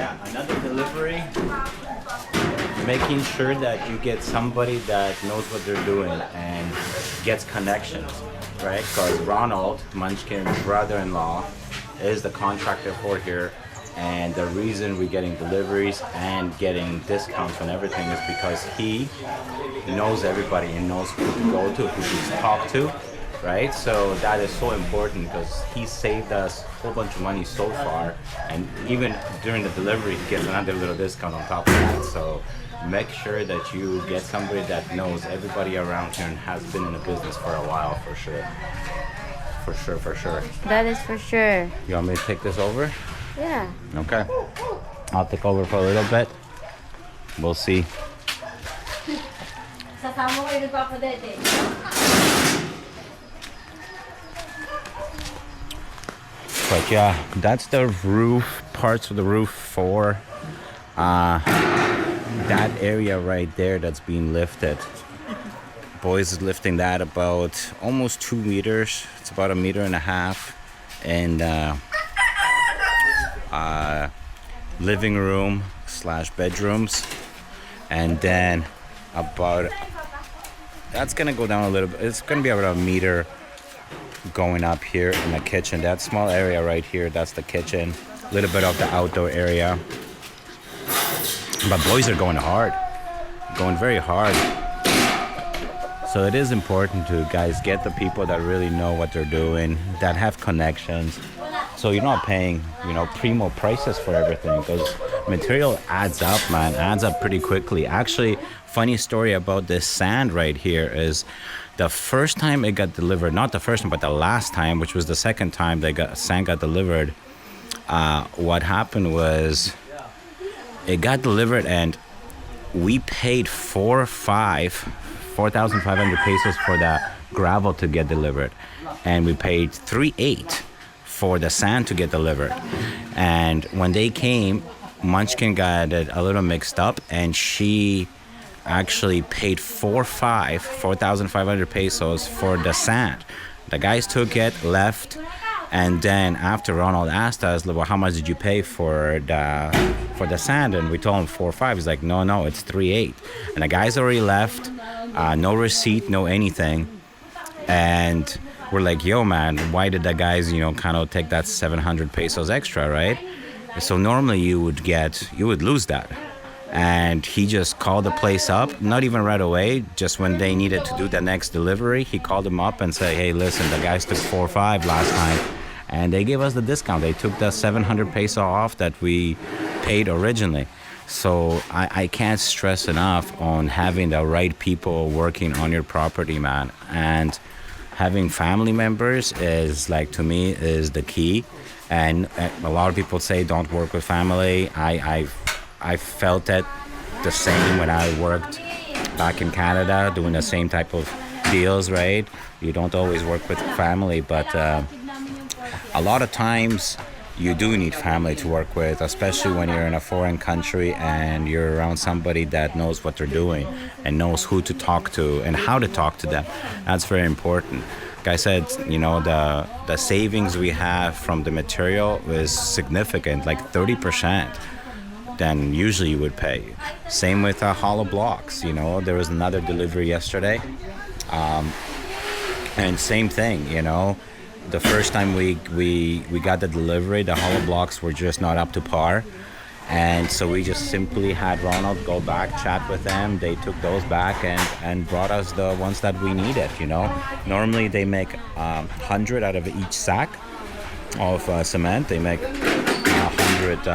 yeah, another delivery. Making sure that you get somebody that knows what they're doing and gets connections, right? Because Ronald, Munchkin's brother-in-law, is the contractor for here. And the reason we're getting deliveries and getting discounts on everything is because he knows everybody and knows who to go to, who to talk to, right? So that is so important because he saved us a whole bunch of money so far. And even during the delivery, he gets another little discount on top of that. So make sure that you get somebody that knows everybody around here and has been in the business for a while, for sure. For sure, for sure. That is for sure. You want me to take this over? Yeah. Okay. I'll take over for a little bit. We'll see. But yeah, that's the roof, parts of the roof for that area right there that's being lifted. Boys is lifting that about almost 2 meters. It's about 1.5 meters. And living room / bedrooms, and then about that's gonna go down a little bit. It's gonna be about 1 meter going up here in the kitchen. That small area right here, that's the kitchen. A little bit of the outdoor area. But boys are going hard, going very hard. So it is important to, guys, get the people that really know what they're doing, that have connections. So you're not paying, primo prices for everything, because material adds up, man, adds up pretty quickly. Actually, funny story about this sand right here is the first time it got delivered, not the first time, but the last time, which was the second time sand got delivered, what happened was it got delivered and we paid 4,500 pesos for the gravel to get delivered. And we paid 3,800 for the sand to get delivered. And when they came, Munchkin got it a little mixed up, and she actually paid 4,500 pesos for the sand. The guys took it, left, and then after Ronald asked us, well, how much did you pay for the sand? And we told him 4,500. He's like, no, it's 3,800. And the guys already left, no receipt, no anything. And we're like, yo, man, why did the guys, kind of take that 700 pesos extra, right? So normally you would lose that. And he just called the place up, not even right away, just when they needed to do the next delivery. He called them up and said, hey, listen, the guys took 4,500 last time, and they gave us the discount. They took the 700 peso off that we paid originally. So I can't stress enough on having the right people working on your property, man. And having family members is, like, to me, is the key. And a lot of people say don't work with family. I felt it the same when I worked back in Canada, doing the same type of deals, right? You don't always work with family, but a lot of times you do need family to work with, especially when you're in a foreign country and you're around somebody that knows what they're doing and knows who to talk to and how to talk to them. That's very important. Like I said, the savings we have from the material is significant, like 30%. Than usually you would pay. Same with hollow blocks. There was another delivery yesterday, and same thing. The first time we got the delivery, the hollow blocks were just not up to par, and so we just simply had Ronald go back, chat with them. They took those back and brought us the ones that we needed. Normally they make 100 out of each sack of cement. They make 100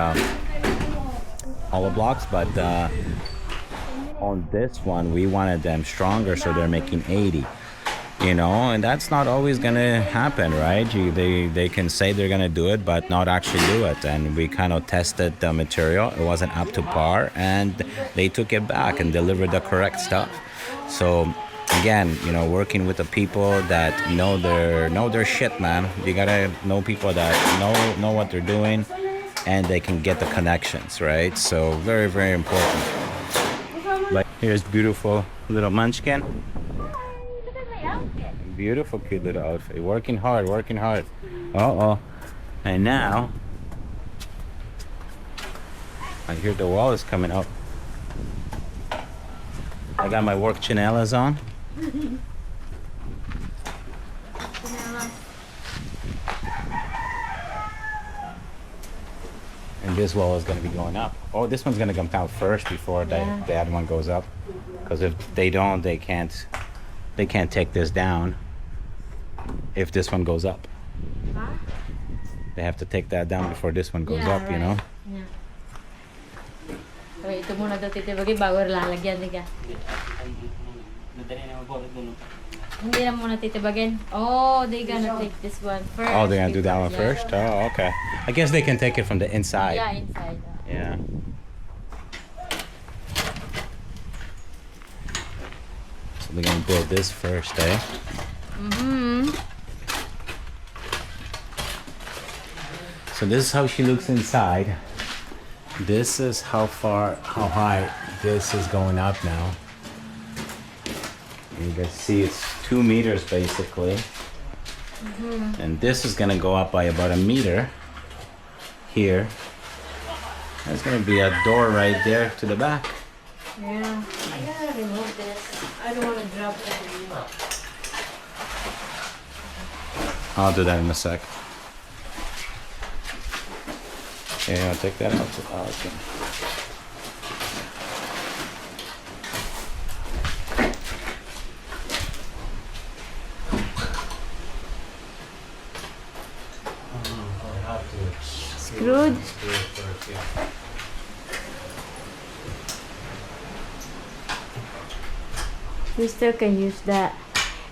hollow blocks, but on this one we wanted them stronger, so they're making 80. And that's not always gonna happen, right? They can say they're gonna do it but not actually do it. And we kind of tested the material. It wasn't up to par, and they took it back and delivered the correct stuff. So again, working with the people that know their shit, man. You gotta know people that know what they're doing, and they can get the connections, right? So very, very important. Like, here's beautiful little Munchkin. Beautiful, cute little outfit. Working hard. Uh-oh. And now I hear the wall is coming up. I got my work chinelas on. And this wall is going to be going up. Oh, this one's going to come out first before the other one goes up. Because if they don't, they can't take this down if this one goes up. Huh? They have to take that down before this one goes up, right. you know? Yeah. Okay, ito muna daw titibagay bago lalagyan, diga. Hindi na muna titibagin. Oh, they gonna take this one first. Oh, they're gonna do that one Yeah. first? Oh, okay. I guess they can take it from the inside. Yeah, inside. Yeah. So they're gonna build this first, eh? Mm-hmm. So this is how she looks inside. This is how high this is going up now. You can see it's 2 meters basically. And this is gonna go up by about a meter here. There's gonna be a door right there to the back. Yeah. I gotta remove this. I don't wanna drop it. I'll do that in a sec. Yeah, I'll take that out. Oh, okay. Screwed? We still can use that.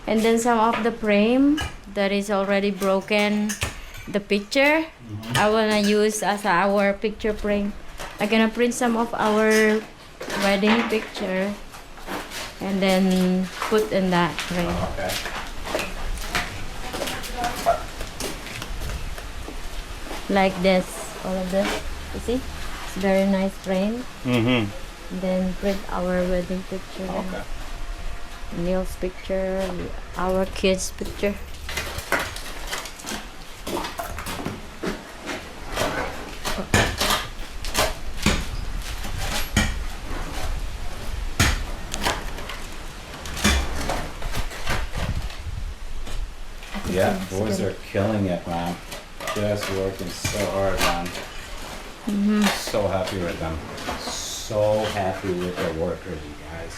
And then some of the frame that is already broken, the picture, I wanna use as our picture frame. I'm gonna print some of our wedding picture and then put in that frame. Okay. Like this, all of this. You see? It's very nice frame. Mm-hmm. Then print our wedding picture. Okay. Neil's picture, our kids' picture. Yeah, boys are killing it, man. Just working so hard, man. So happy with them. So happy with their workers, you guys.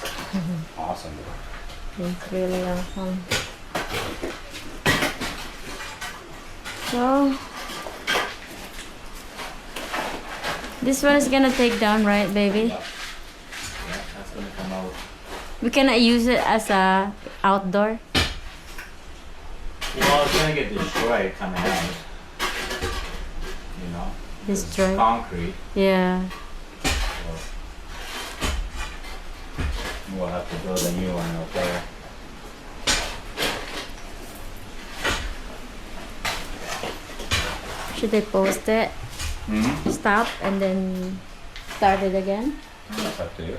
Awesome. It's really awesome. So this one is gonna take down, right, baby? Yeah, that's gonna come out. We cannot use it as a outdoor. Well, it's gonna get destroyed coming out. You know? It's Destroyed. concrete. Yeah. So we'll have to build a new one out there. Should I post it? Mm-hmm. Stop and then start it again? That's up to you.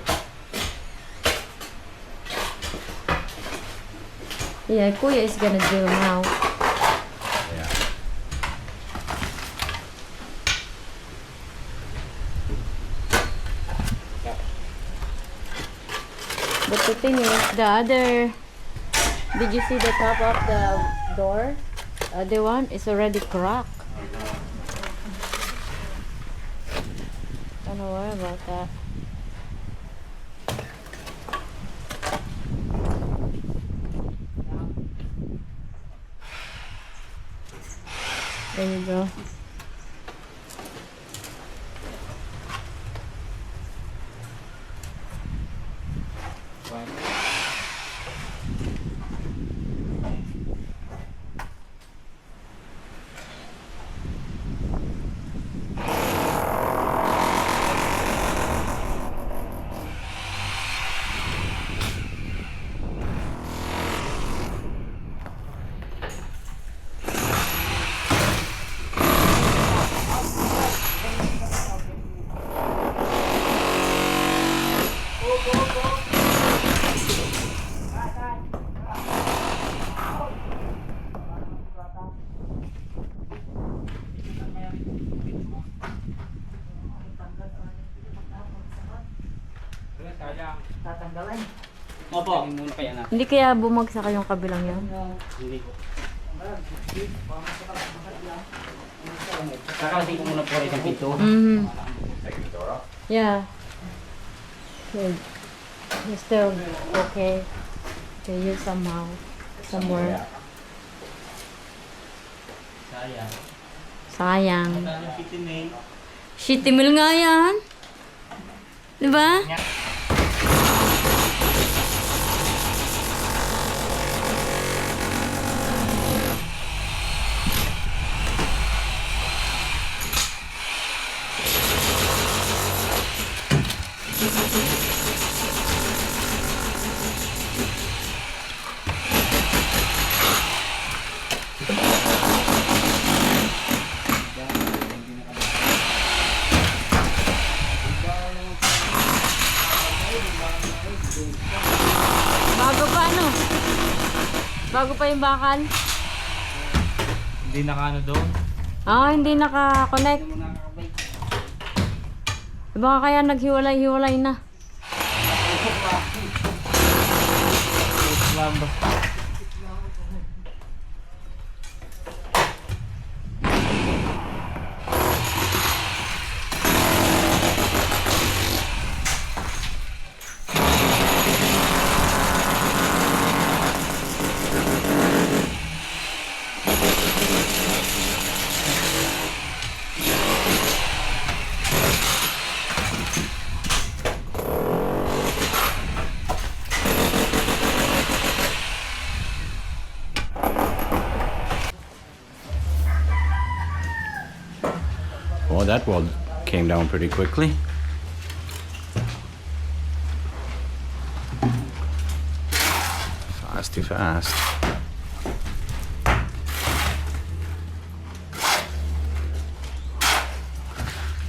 Yeah, Kuya is gonna do now. Yeah. But the thing is, the other... Did you see the top of the door? The other one is already cracked. Don't worry about that. There you go. Tatanggalin. Opo. Hindi kaya bumagsak yung kabilang yan? Hindi. Kakalasin ko muna po rin ang pinto. Yeah. Okay. It's still okay. To use somehow. Somewhere. Sayang. Shitty meal nga yan. Diba? Bago pa ano? Bago pa yung bakal? Hindi naka ano doon. Hindi naka-connect. Baka kaya naghiwalay-hiwalay na. Well, that wall came down pretty quickly. Fast, too fast.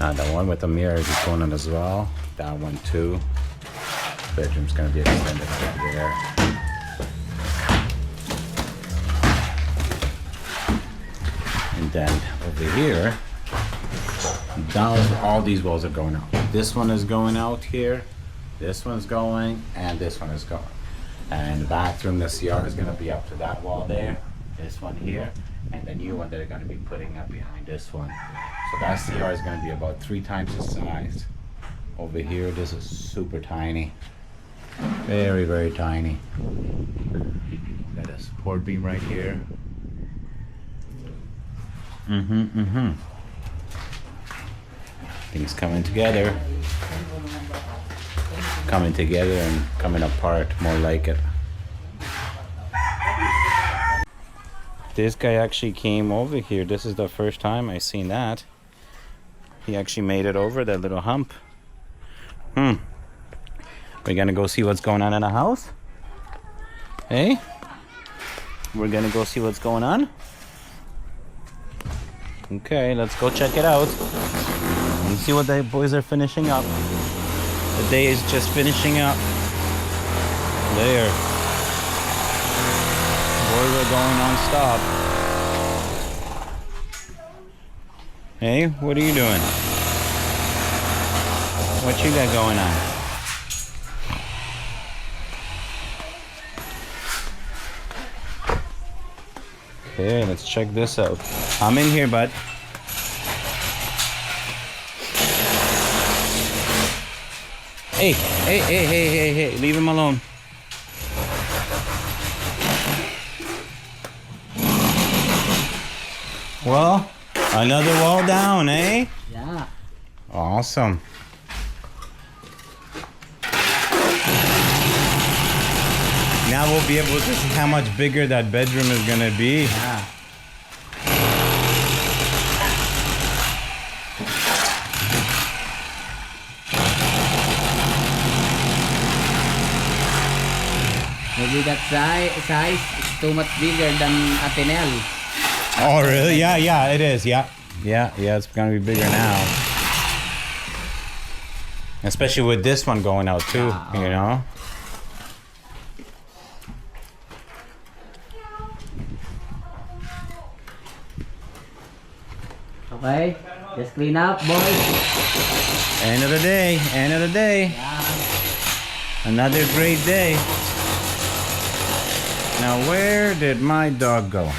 The one with the mirror is going on as well. That one too. Bedroom's gonna be extended right there. And then over here, down all these walls are going out. This one is going out here, this one's going, and this one is going. And the bathroom, the CR is gonna be up to that wall there, this one here, and the new one that they're gonna be putting up behind this one. So that CR is gonna be about 3 times the size. Over here, this is super tiny. Very, very tiny. Got a support beam right here. Things coming together. Coming together and coming apart, more like it. This guy actually came over here. This is the first time I seen that. He actually made it over that little hump. We're gonna go see what's going on in the house? Hey? We're gonna go see what's going on? Okay, let's go check it out. And see what the boys are finishing up. The day is just finishing up. There. Boys are going non-stop. Hey, what are you doing? What you got going on? Okay, let's check this out. I'm in here, bud. Hey, leave him alone. Well, another wall down, eh? Yeah. Awesome. Now we'll be able to see how much bigger that bedroom is gonna be. Yeah. Maybe that size is too much bigger than Atenel. Oh, really? Yeah, it is. Yeah, it's gonna be bigger now. Especially with this one going out too, you know? Okay, just clean up, boys. End of the day. Yeah. Another great day. Now, where did my dog go?